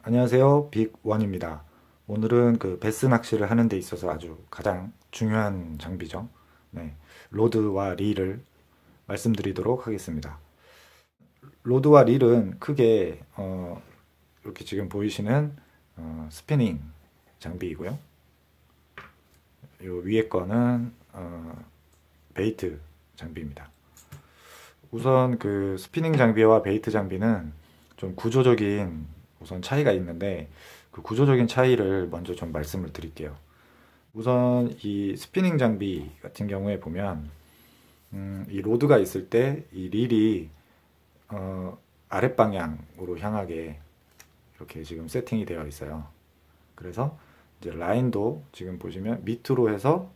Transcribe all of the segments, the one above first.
안녕하세요. 빅원입니다. 오늘은 그 베스 낚시를 하는 데 있어서 아주 가장 중요한 장비죠. 네, 로드와 릴을 말씀드리도록 하겠습니다. 로드와 릴은 크게 이렇게 지금 보이시는 스피닝 장비이고요. 요 위에 거는 베이트 장비입니다. 우선 그 스피닝 장비와 베이트 장비는 좀 구조적인 우선 차이가 있는데 그 구조적인 차이를 먼저 좀 말씀을 드릴게요. 우선 이 스피닝 장비 같은 경우에 보면 이 로드가 있을 때 이 릴이 아랫방향으로 향하게 이렇게 지금 세팅이 되어 있어요. 그래서 이제 라인도 지금 보시면 밑으로 해서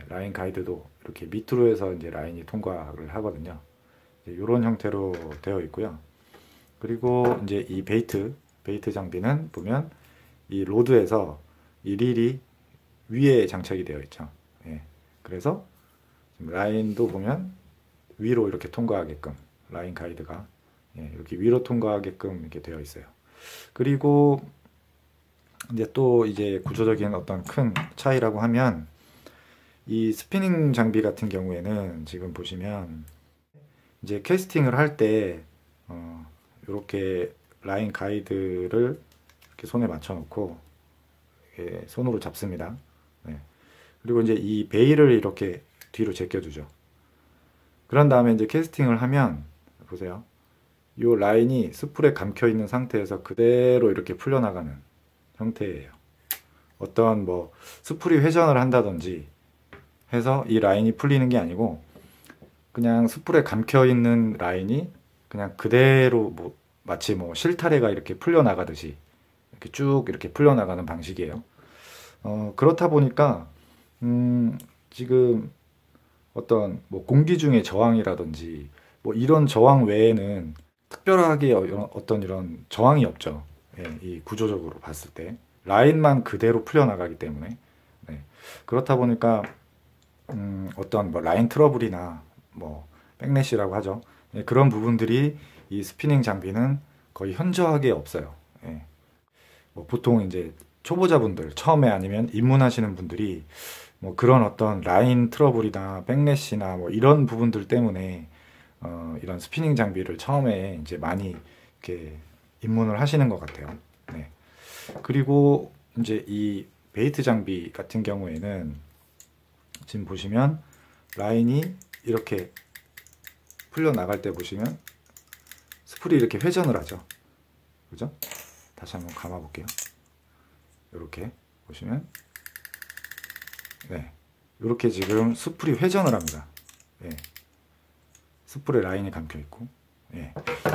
라인 가이드도 이렇게 밑으로 해서 이제 라인이 통과를 하거든요. 이런 형태로 되어 있고요. 그리고 이제 이 베이트 장비는 보면 이 로드에서 이 릴이 위에 장착이 되어 있죠. 그래서 지금 라인도 보면 위로 이렇게 통과하게끔 라인 가이드가 이렇게 위로 통과하게끔 이렇게 되어 있어요. 그리고 이제 또 이제 구조적인 어떤 큰 차이라고 하면 이 스피닝 장비 같은 경우에는 지금 보시면 이제 캐스팅을 할 때 이렇게 라인 가이드를 이렇게 손에 맞춰 놓고 손으로 잡습니다. 그리고 이제 이 베일을 이렇게 뒤로 제껴주죠. 그런 다음에 이제 캐스팅을 하면 보세요. 이 라인이 스풀에 감겨 있는 상태에서 그대로 이렇게 풀려나가는 형태예요. 어떤 뭐 스풀이 회전을 한다든지 해서 이 라인이 풀리는 게 아니고 그냥 스풀에 감겨 있는 라인이 그냥 그대로 뭐 마치 뭐 실타래가 이렇게 풀려나가듯이 이렇게 쭉 이렇게 풀려나가는 방식이에요. 그렇다 보니까 지금 어떤 뭐 공기 중의 저항이라든지 뭐 이런 저항 외에는 특별하게 어떤 이런 저항이 없죠. 이 구조적으로 봤을 때 라인만 그대로 풀려나가기 때문에 그렇다 보니까 어떤 뭐 라인 트러블이나 뭐 백래시라고 하죠. 그런 부분들이 이 스피닝 장비는 거의 현저하게 없어요. 뭐 보통 이제 초보자분들 처음에 아니면 입문하시는 분들이 뭐 그런 어떤 라인 트러블이나 백래시나 뭐 이런 부분들 때문에 이런 스피닝 장비를 처음에 이제 많이 이렇게 입문을 하시는 것 같아요. 그리고 이제 이 베이트 장비 같은 경우에는 지금 보시면 라인이 이렇게 풀려 나갈 때 보시면 스풀이 이렇게 회전을 하죠. 그죠? 다시 한번 감아 볼게요. 이렇게 보시면 이렇게 지금 스풀이 회전을 합니다. 스풀에 라인이 감겨 있고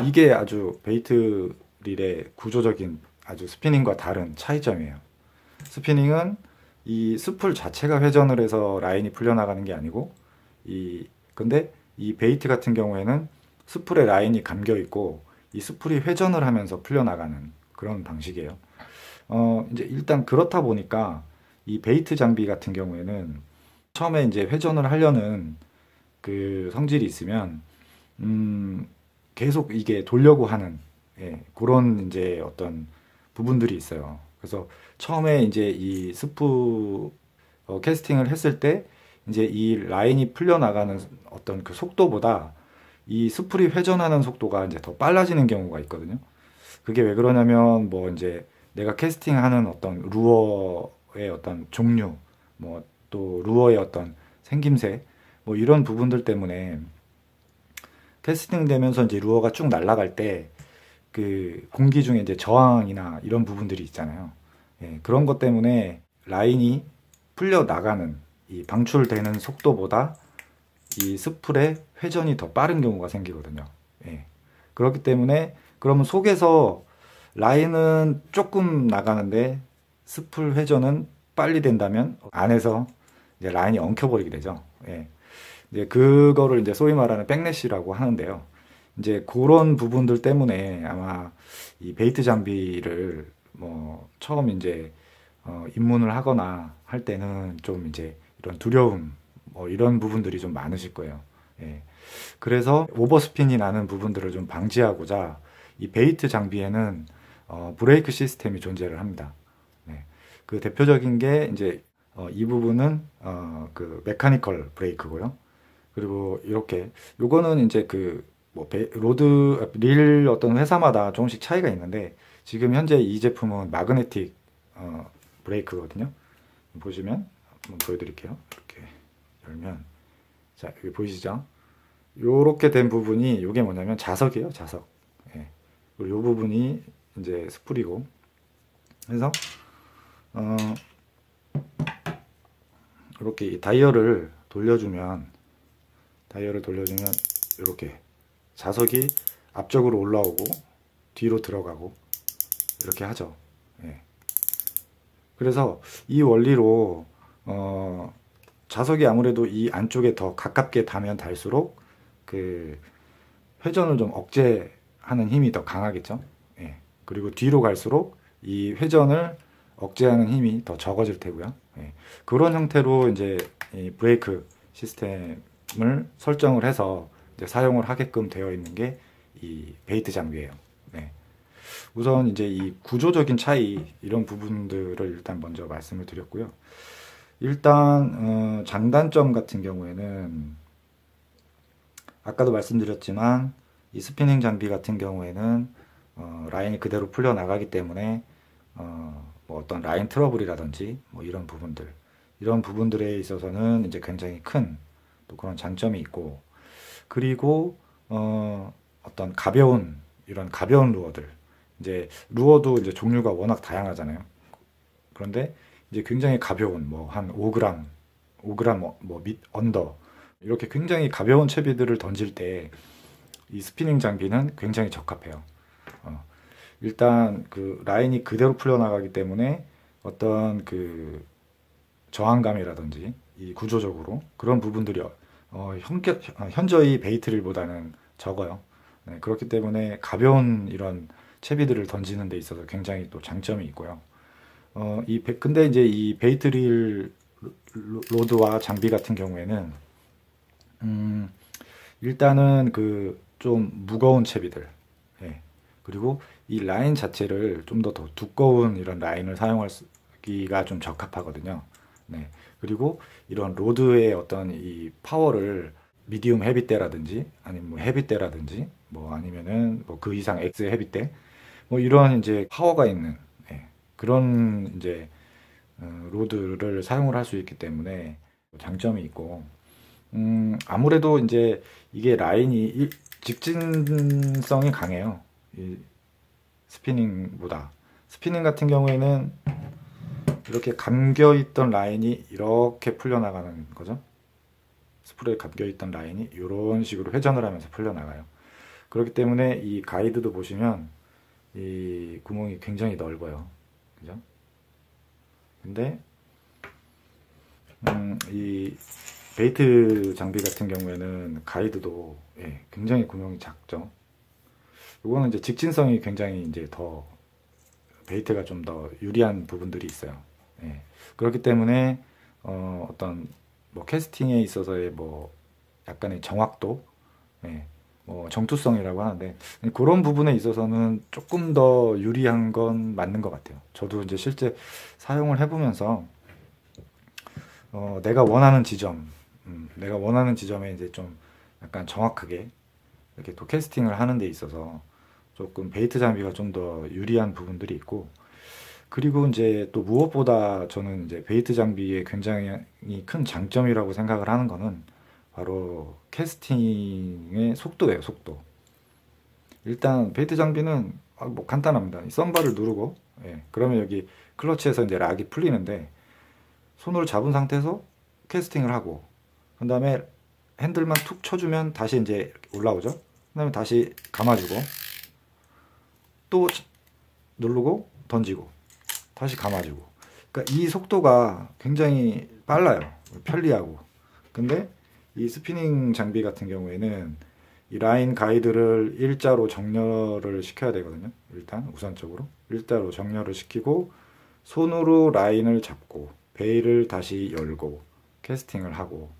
이게 아주 베이트 릴의 구조적인 아주 스피닝과 다른 차이점이에요. 스피닝은 이 스풀 자체가 회전을 해서 라인이 풀려나가는 게 아니고 근데 이 베이트 같은 경우에는 스풀에 라인이 감겨 있고 이 스풀이 회전을 하면서 풀려나가는 그런 방식이에요. 이제 일단 그렇다 보니까 이 베이트 장비 같은 경우에는 처음에 이제 회전을 하려는 그 성질이 있으면 계속 이게 돌려고 하는 그런 이제 어떤 부분들이 있어요. 그래서 처음에 이제 이 스프 캐스팅을 했을 때 이제 이 라인이 풀려나가는 어떤 그 속도보다 이 스풀이 회전하는 속도가 이제 더 빨라지는 경우가 있거든요. 그게 왜 그러냐면 뭐 이제 내가 캐스팅하는 어떤 루어의 어떤 종류, 뭐 또 루어의 어떤 생김새, 뭐 이런 부분들 때문에 캐스팅 되면서 이제 루어가 쭉 날아갈 때 그 공기 중에 이제 저항이나 이런 부분들이 있잖아요. 그런 것 때문에 라인이 풀려 나가는 이 방출되는 속도보다 이 스풀의 회전이 더 빠른 경우가 생기거든요. 그렇기 때문에 그러면 속에서 라인은 조금 나가는데 스풀 회전은 빨리 된다면 안에서 이제 라인이 엉켜버리게 되죠. 이제 그거를 이제 소위 말하는 백래시라고 하는데요. 이제 그런 부분들 때문에 아마 이 베이트 장비를 뭐 처음 이제 입문을 하거나 할 때는 좀 이제 이런 두려움 뭐 이런 부분들이 좀 많으실 거예요. 그래서 오버스핀이 나는 부분들을 좀 방지하고자 이 베이트 장비에는 브레이크 시스템이 존재를 합니다. 네. 그 대표적인 게 이제 이 부분은 그 메카니컬 브레이크고요. 그리고 이렇게 요거는 이제 그 뭐 로드 릴 어떤 회사마다 조금씩 차이가 있는데 지금 현재 이 제품은 마그네틱 브레이크거든요. 보시면 한번 보여드릴게요. 이렇게 열면 자 여기 보이시죠? 요렇게 된 부분이 요게 뭐냐면 자석이에요. 자석. 예. 그리고 요 부분이 이제 스프리고 그래서 이렇게 이 다이얼을 돌려주면 이렇게 자석이 앞쪽으로 올라오고 뒤로 들어가고 이렇게 하죠. 예. 그래서 이 원리로 자석이 아무래도 이 안쪽에 더 가깝게 닿으면 닿을수록 그 회전을 좀 억제하는 힘이 더 강하겠죠. 예. 그리고 뒤로 갈수록 이 회전을 억제하는 힘이 더 적어질 테고요. 예. 그런 형태로 이제 이 브레이크 시스템을 설정을 해서 이제 사용을 하게끔 되어 있는 게 이 베이트 장비예요. 네. 우선 이제 이 구조적인 차이 이런 부분들을 일단 먼저 말씀을 드렸고요. 일단 장단점 같은 경우에는 아까도 말씀드렸지만 이 스피닝 장비 같은 경우에는 라인이 그대로 풀려 나가기 때문에 뭐 어떤 라인 트러블이라든지 뭐 이런 부분들에 있어서는 이제 굉장히 큰 또 그런 장점이 있고 그리고 어떤 이런 가벼운 루어들 이제 루어도 이제 종류가 워낙 다양하잖아요. 그런데 이제 굉장히 가벼운 뭐 한 5g 뭐 밑 언더 이렇게 굉장히 가벼운 채비들을 던질 때 이 스피닝 장비는 굉장히 적합해요. 일단 그 라인이 그대로 풀려나가기 때문에 어떤 그 저항감이라든지 이 구조적으로 그런 부분들이 현저히 베이트릴보다는 적어요. 네, 그렇기 때문에 가벼운 이런 채비들을 던지는 데 있어서 굉장히 또 장점이 있고요. 근데 이제 이 베이트릴 로드와 장비 같은 경우에는 일단은 그 좀 무거운 채비들, 예. 그리고 이 라인 자체를 좀 더 두꺼운 이런 라인을 사용하기가 좀 적합하거든요. 네. 그리고 이런 로드의 어떤 이 파워를 미디움 헤비 때라든지 아니면 뭐 헤비 때라든지 뭐 아니면은 뭐 그 이상 엑스 헤비 때 뭐 이런 이제 파워가 있는 그런 이제 로드를 사용을 할 수 있기 때문에 장점이 있고 아무래도 이제 이게 라인이 직진성이 강해요. 이 스피닝보다. 스피닝 같은 경우에는 이렇게 감겨있던 라인이 이렇게 풀려나가는 거죠. 스프레이에 감겨있던 라인이 이런 식으로 회전을 하면서 풀려나가요. 그렇기 때문에 이 가이드도 보시면 이 구멍이 굉장히 넓어요. 그죠? 근데 이 베이트 장비 같은 경우에는 가이드도 굉장히 구멍이 작죠. 이거는 이제 직진성이 굉장히 이제 더 베이트가 좀 더 유리한 부분들이 있어요. 그렇기 때문에 어떤 뭐 캐스팅에 있어서의 뭐 약간의 정확도, 뭐 정투성이라고 하는데 그런 부분에 있어서는 조금 더 유리한 건 맞는 것 같아요. 저도 이제 실제 사용을 해보면서 내가 원하는 지점에 이제 좀 약간 정확하게 이렇게 또 캐스팅을 하는 데 있어서 조금 베이트 장비가 좀 더 유리한 부분들이 있고 그리고 이제 또 무엇보다 저는 이제 베이트 장비의 굉장히 큰 장점이라고 생각을 하는 거는 바로 캐스팅의 속도예요, 속도. 일단 베이트 장비는 뭐 간단합니다. 이 썸바를 누르고 그러면 여기 클러치에서 이제 락이 풀리는데 손으로 잡은 상태에서 캐스팅을 하고 그 다음에 핸들만 툭 쳐주면 다시 이제 올라오죠. 그 다음에 다시 감아주고 또 누르고 던지고 다시 감아주고 그러니까 이 속도가 굉장히 빨라요. 편리하고 근데 이 스피닝 장비 같은 경우에는 이 라인 가이드를 일자로 정렬을 시켜야 되거든요. 일단 우선적으로 일자로 정렬을 시키고 손으로 라인을 잡고 베일을 다시 열고 캐스팅을 하고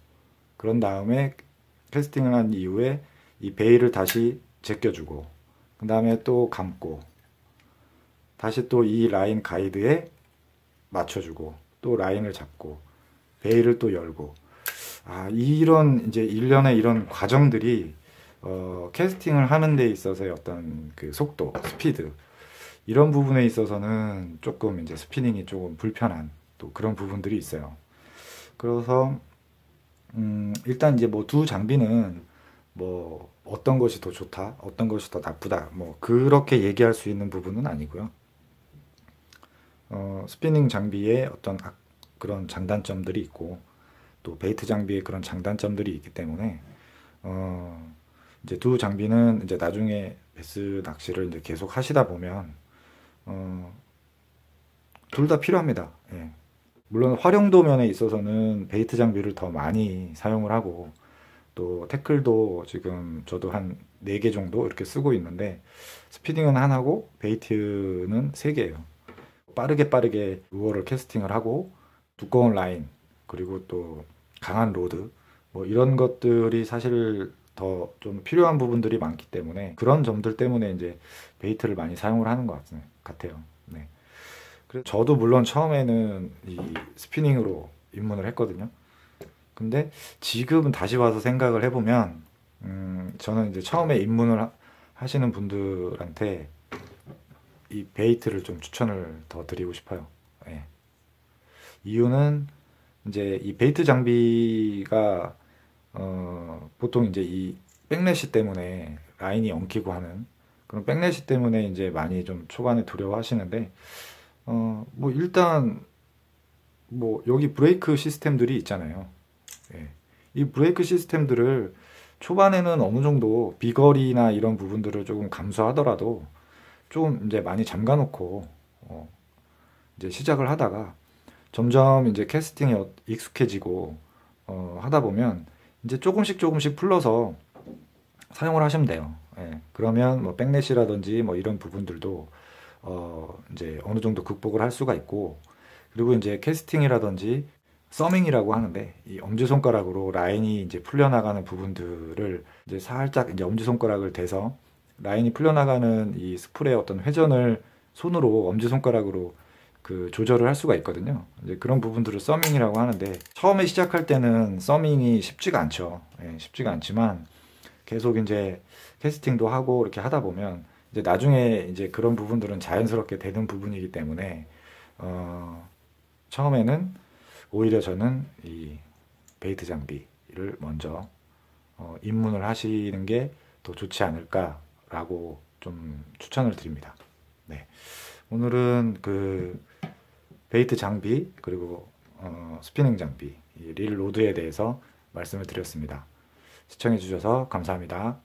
그런 다음에 캐스팅을 한 이후에 이 베일을 다시 제껴주고 그 다음에 또 감고 다시 또 이 라인 가이드에 맞춰주고 또 라인을 잡고 베일을 또 열고, 이런 이제 일련의 이런 과정들이 캐스팅을 하는 데 있어서의 어떤 그 속도, 스피드, 이런 부분에 있어서는 조금 이제 스피닝이 조금 불편한 또 그런 부분들이 있어요. 그래서 일단 이제 뭐 두 장비는 뭐 어떤 것이 더 좋다, 어떤 것이 더 나쁘다, 뭐 그렇게 얘기할 수 있는 부분은 아니고요. 스피닝 장비의 어떤 그런 장단점들이 있고 또 베이트 장비의 그런 장단점들이 있기 때문에 이제 두 장비는 이제 나중에 베스 낚시를 이제 계속 하시다 보면 둘 다 필요합니다. 예. 물론 활용도 면에 있어서는 베이트 장비를 더 많이 사용을 하고 또 태클도 지금 저도 한 4개 정도 이렇게 쓰고 있는데 스피닝은 하나고 베이트는 3개예요. 빠르게 루어를 캐스팅을 하고 두꺼운 라인 그리고 또 강한 로드 뭐 이런 것들이 사실 더 좀 필요한 부분들이 많기 때문에 그런 점들 때문에 이제 베이트를 많이 사용을 하는 것 같아요. 네. 그래서 저도 물론 처음에는 이 스피닝으로 입문을 했거든요. 근데 지금은 다시 와서 생각을 해보면 저는 이제 처음에 입문을 하시는 분들한테 이 베이트를 좀 추천을 더 드리고 싶어요. 예. 이유는 이제 이 베이트 장비가 보통 이제 이 백래시 때문에 라인이 엉키고 하는 그런 백래시 때문에 이제 많이 좀 초반에 두려워하시는데 뭐 일단 뭐 여기 브레이크 시스템들이 있잖아요. 예. 이 브레이크 시스템들을 초반에는 어느 정도 비거리나 이런 부분들을 조금 감소하더라도 좀 이제 많이 잠가 놓고 이제 시작을 하다가 점점 이제 캐스팅에 익숙해지고 하다 보면 이제 조금씩 풀러서 사용을 하시면 돼요. 예. 그러면 뭐 백래시라든지 뭐 이런 부분들도 이제 어느 정도 극복을 할 수가 있고, 그리고 이제 캐스팅이라든지 서밍이라고 하는데 이 엄지손가락으로 라인이 이제 풀려나가는 부분들을 이제 살짝 이제 엄지손가락을 대서 라인이 풀려나가는 이 스풀의 어떤 회전을 손으로 엄지손가락으로 그 조절을 할 수가 있거든요. 이제 그런 부분들을 서밍이라고 하는데 처음에 시작할 때는 서밍이 쉽지가 않죠. 예, 쉽지가 않지만 계속 이제 캐스팅도 하고 이렇게 하다 보면 이제 나중에 이제 그런 부분들은 자연스럽게 되는 부분이기 때문에 처음에는 오히려 저는 이 베이트 장비를 먼저 입문을 하시는 게 더 좋지 않을까라고 좀 추천을 드립니다. 네. 오늘은 그 베이트 장비 그리고 스피닝 장비, 이 릴 로드에 대해서 말씀을 드렸습니다. 시청해 주셔서 감사합니다.